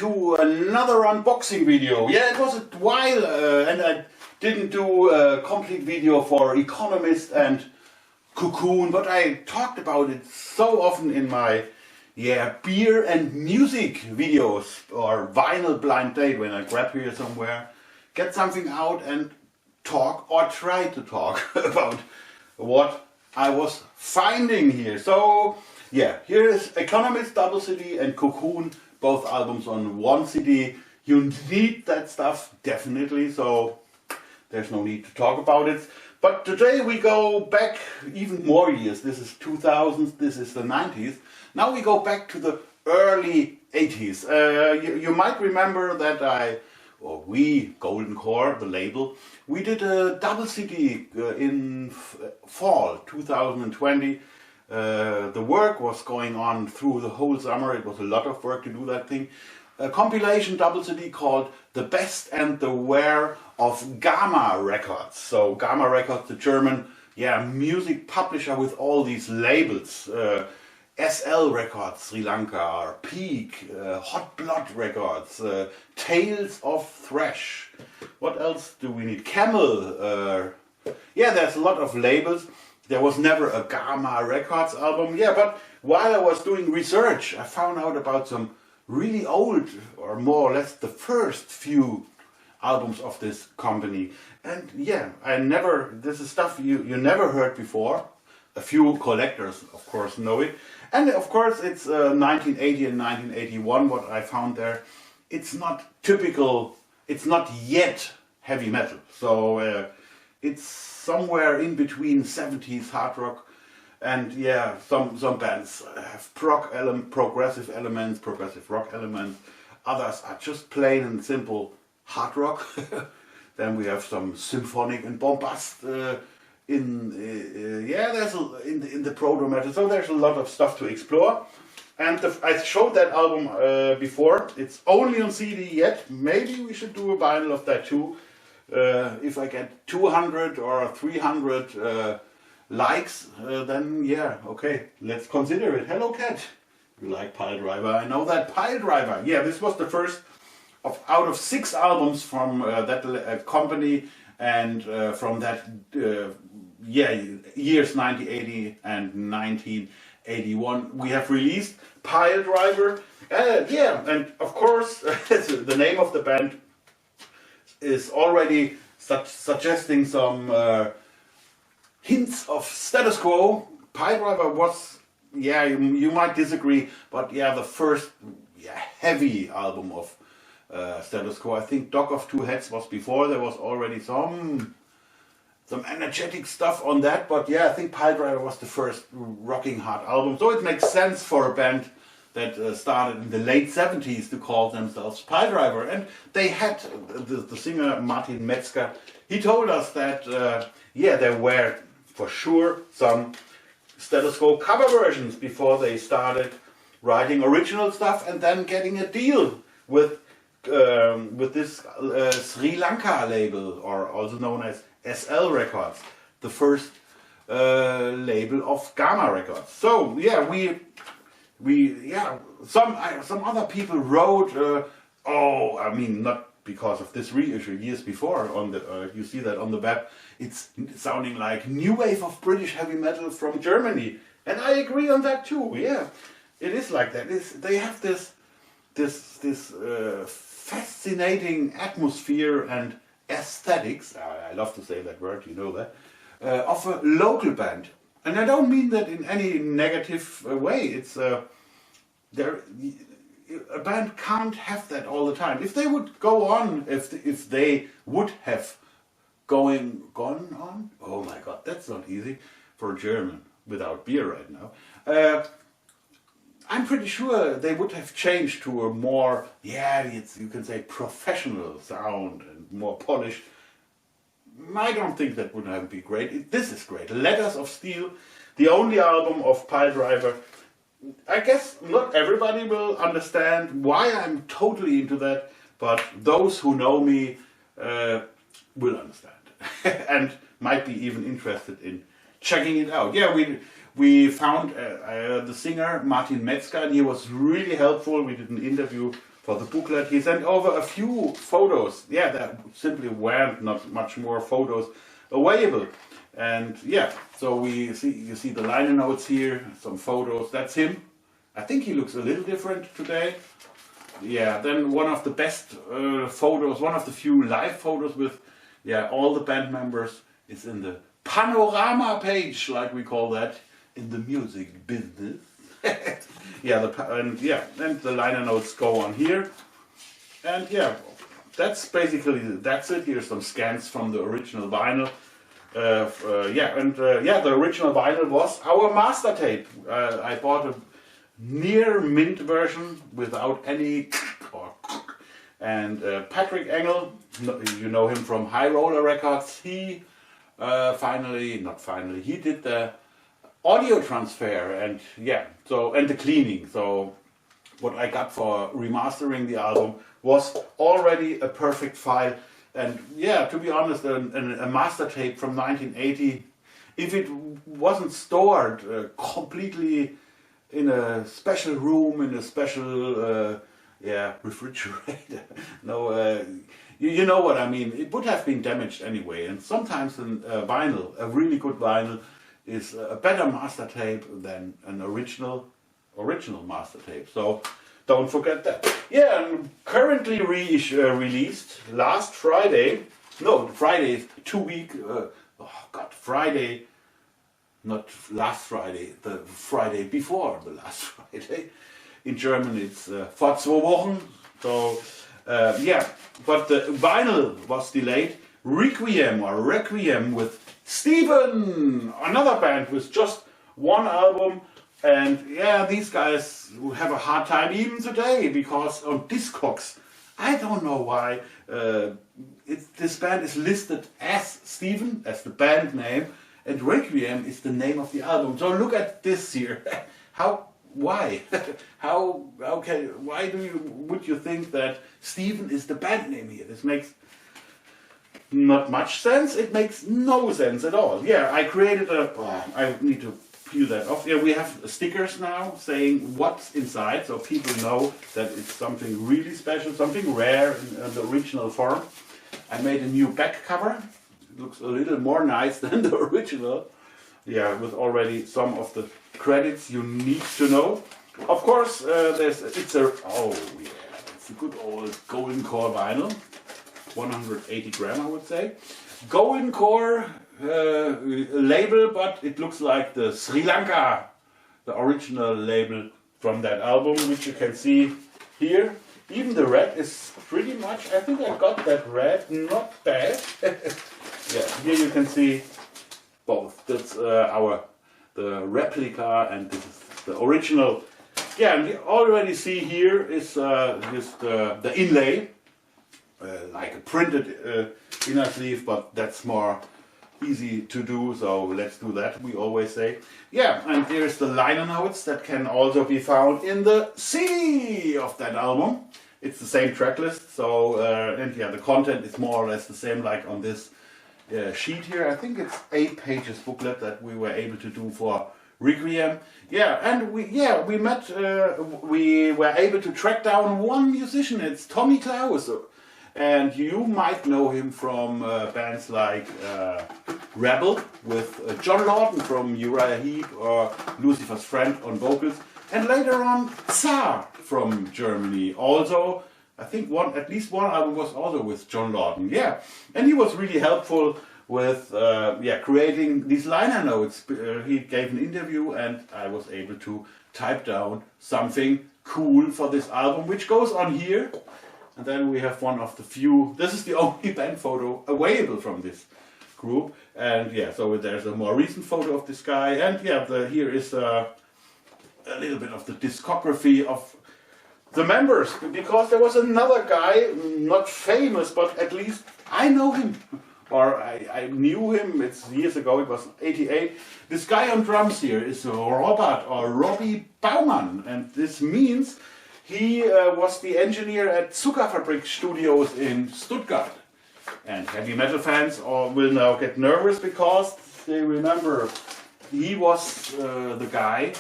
to another unboxing video. Yeah, it was a while and I didn't do a complete video for Economist and Cocoon, but I talked about it so often in my beer and music videos or vinyl blind date, when I grab here somewhere, get something out and talk or try to talk about what I was finding here. So yeah, here is Economist double CD and Cocoon, both albums on one CD. You need that stuff, definitely, so there's no need to talk about it. But today we go back even more years. This is 2000s, this is the 90s. Now we go back to the early 80s. You might remember that we, Golden Core, the label, we did a double CD in fall 2020. The work was going on through the whole summer. It was a lot of work to do that thing. A compilation double CD called The Best and the Wear of Gamma Records. So Gamma Records, the German music publisher with all these labels. SL Records, Sri Lanka, Peak, Hot Blood Records, Tales of Thrash. What else do we need? Camel. There's a lot of labels. There was never a Gamma Records album. Yeah, but while I was doing research, I found out about some really old, or more or less the first few albums of this company. And yeah, this is stuff you never heard before. A few collectors, of course, know it. And of course, it's 1980 and 1981, what I found there. It's not typical, it's not yet heavy metal. So it's somewhere in between 70s hard rock and some bands have progressive elements, progressive rock elements. Others are just plain and simple hard rock. Then we have some symphonic and bombast in the proto metal. So there's a lot of stuff to explore. And I showed that album before. It's only on CD yet. Maybe we should do a vinyl of that too. If I get 200 or 300 likes, then yeah, okay, let's consider it. Hello Cat, you like PILEDRIVER? I know that PILEDRIVER. Yeah, this was the first out of 6 albums from that company, and from that years 1980 and 1981 we have released PILEDRIVER. And of course the name of the band is already suggesting some hints of status quo. PILEDRIVER was, you might disagree, but the first heavy album of status quo. I think Dog of Two Heads was before. There was already some energetic stuff on that, but I think PILEDRIVER was the first rocking hard album. So it makes sense for a band that started in the late 70s to call themselves PILEDRIVER. And they had the singer Martin Metzger. He told us that there were for sure some status quo cover versions before they started writing original stuff and then getting a deal with this Sri Lanka label, or also known as SL Records, the first label of Gamma Records. So some other people wrote, not because of this reissue, years before, on the you see that on the web, it's sounding like new wave of British heavy metal from Germany, and I agree on that too. Yeah, it is like that. They have this fascinating atmosphere and aesthetics. I love to say that word, you know that, of a local band. And I don't mean that in any negative way. It's a band can't have that all the time. If they would go on, if they would have gone on. Oh my God, that's not easy for a German without beer right now. I'm pretty sure they would have changed to a more, you can say professional sound and more polished. I don't think that would have been great. This is great. Letters of Steel, the only album of PILEDRIVER. I guess not everybody will understand why I'm totally into that, but those who know me will understand and might be even interested in checking it out. Yeah, we found the singer Martin Metzger, and he was really helpful. We did an interview for the booklet. He sent over a few photos. Yeah, there simply weren't not much more photos available. And yeah, so you see the liner notes here, some photos. That's him. I think he looks a little different today. Yeah, then one of the best photos, one of the few live photos with all the band members is in the panorama page, like we call that in the music business. And the liner notes go on here. And yeah, that's it. Here's some scans from the original vinyl. The original vinyl was our master tape. I bought a near mint version without any and Patrick Engel, you know him from High Roller Records. He he did the audio transfer and and the cleaning. So what I got for remastering the album was already a perfect file. And yeah, to be honest, a master tape from 1980, if it wasn't stored completely in a special room, in a special refrigerator, you know what I mean, it would have been damaged anyway. And sometimes a really good vinyl, is a better master tape than an original master tape. So don't forget that. Yeah, and currently released last Friday. No, Friday is 2 week. Friday, not last Friday. The Friday before the last Friday. In German, it's vor 2 Wochen. So but the vinyl was delayed. Requiem with Steven, another band with just one album. And yeah, these guys have a hard time even today, because on Discogs, I don't know why, this band is listed as Steven, as the band name, and Requiem is the name of the album. So look at this here. Why? Why would you think that Steven is the band name here? This makes not much sense. It makes no sense at all. Yeah, I created I need to peel that off. Yeah, we have stickers now saying what's inside, so people know that it's something really special, something rare in the original form. I made a new back cover. It looks a little more nice than the original. Yeah, with already some of the credits you need to know. Of course, it's a good old Golden Core vinyl, 180 gram, I would say. Golden Core label, but it looks like the Sri Lanka, the original label from that album, which you can see here. Even the red is pretty much, I think I got that red, not bad. Yeah, here you can see both. That's the replica, and this is the original. Yeah, and you already see here is just the inlay, like a printed inner sleeve, but that's more easy to do, so let's do that, we always say. Yeah, and here's the liner notes that can also be found in the CD of that album. It's the same track list, so the content is more or less the same like on this sheet here. I think it's 8 pages booklet that we were able to do for Requiem. Yeah, and we met, we were able to track down one musician. It's Tommy Klaus. And you might know him from bands like Rebel with John Lawton from Uriah Heep or Lucifer's Friend on vocals. And later on, Tsar from Germany. Also, I think at least one album was also with John Lawton. Yeah, and he was really helpful with creating these liner notes. He gave an interview and I was able to type down something cool for this album, which goes on here. And then we have one of the few, this is the only band photo available from this group. And yeah, so there's a more recent photo of this guy. And yeah, here is a little bit of the discography of the members. Because there was another guy, not famous, but at least I know him. Or I knew him, it's years ago, it was 88. This guy on drums here is Robbie Baumann. And this means he was the engineer at Zuckerfabrik Studios in Stuttgart. And heavy metal fans will now get nervous because they remember he was the guy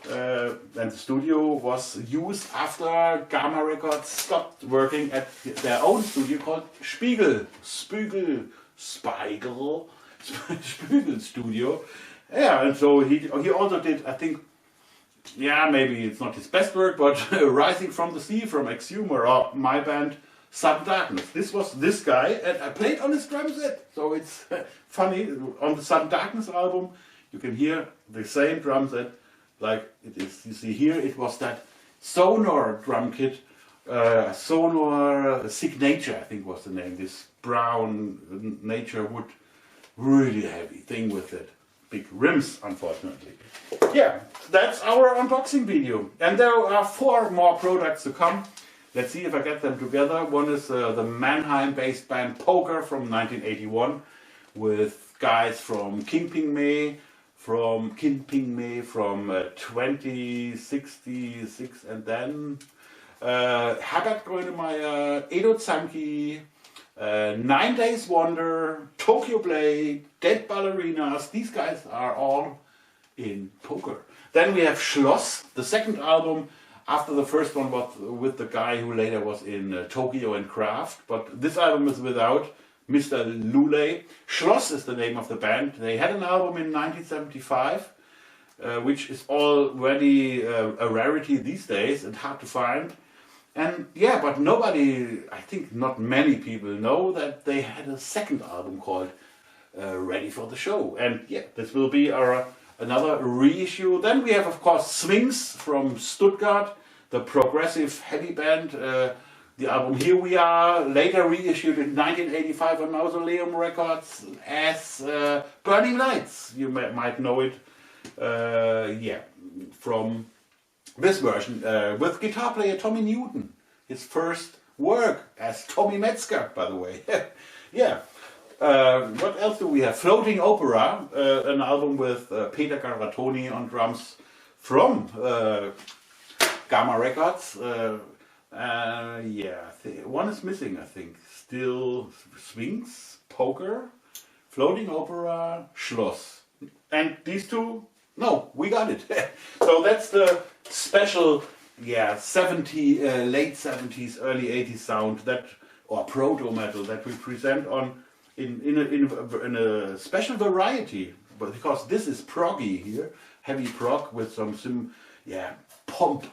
and the studio was used after Gamma Records stopped working at their own studio called Spiegel Studio. Yeah, and so he also did, I think, yeah, maybe it's not his best work, but Rising from the Sea from Exhumer, or my band Sudden Darkness. This was this guy, and I played on his drum set. So it's funny, on the Sudden Darkness album, you can hear the same drum set like it is. You see here, it was that Sonor drum kit, Sonor Signature, I think was the name. This brown nature wood, really heavy thing with it. Big rims, unfortunately. Yeah, that's our unboxing video. And there are 4 more products to come. Let's see if I get them together. One is the Mannheim-based band Poker from 1981 with guys from Kingping Me from 2066, and then Haggard Grönemeyer, Edo Zanki, 9 Days Wonder, Tokyo Blade, Dead Ballerinas. These guys are all in Poker. Then we have Schloss, the second album after the first one was with the guy who later was in Tokyo and Kraft. But this album is without Mr. Luley. Schloss is the name of the band. They had an album in 1975, which is already a rarity these days and hard to find. And yeah, but nobody, I think not many people know that they had a second album called Ready for the Show. And yeah, this will be our another reissue. Then we have, of course, Swings from Stuttgart, the progressive heavy band. The album Here We Are, later reissued in 1985 on Mausoleum Records as Burning Lights. You might know it, yeah, from this version with guitar player Tommy Newton. His first work as Tommy Metzger, by the way. Yeah. What else do we have? Floating Opera, an album with Peter Garatoni on drums from Gamma Records. Yeah, one is missing, I think. Still Swings, Poker, Floating Opera, Schloss. And these 2, no, we got it. So that's the special, yeah, late 70s, early 80s sound that, or proto metal that we present on in a special variety, but because this is proggy here, heavy prog with some yeah, pomp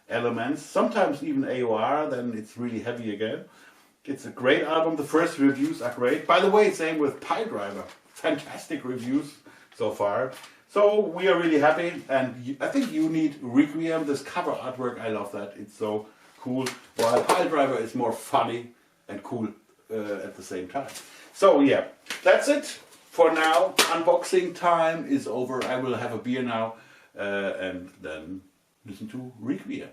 elements, sometimes even AOR, then it's really heavy again. It's a great album. The first reviews are great. By the way, same with PILEDRIVER. Fantastic reviews so far. So we are really happy, and I think you need Requiem, this cover artwork. I love that. It's so cool. While PILEDRIVER is more funny and cool at the same time. So yeah, that's it for now. Unboxing time is over. I will have a beer now and then listen to Requiem.